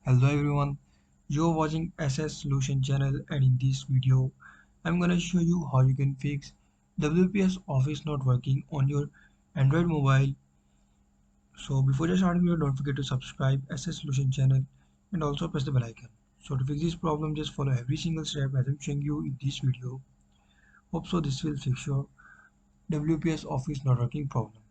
Hello everyone, you're watching SS Solution channel and in this video I'm gonna show you how you can fix WPS Office not working on your Android mobile. So before just starting video, don't forget to subscribe SS Solution channel and also press the bell icon. So to fix this problem, just follow every single step as I'm showing you in this video. Hope so this will fix your WPS Office not working problem.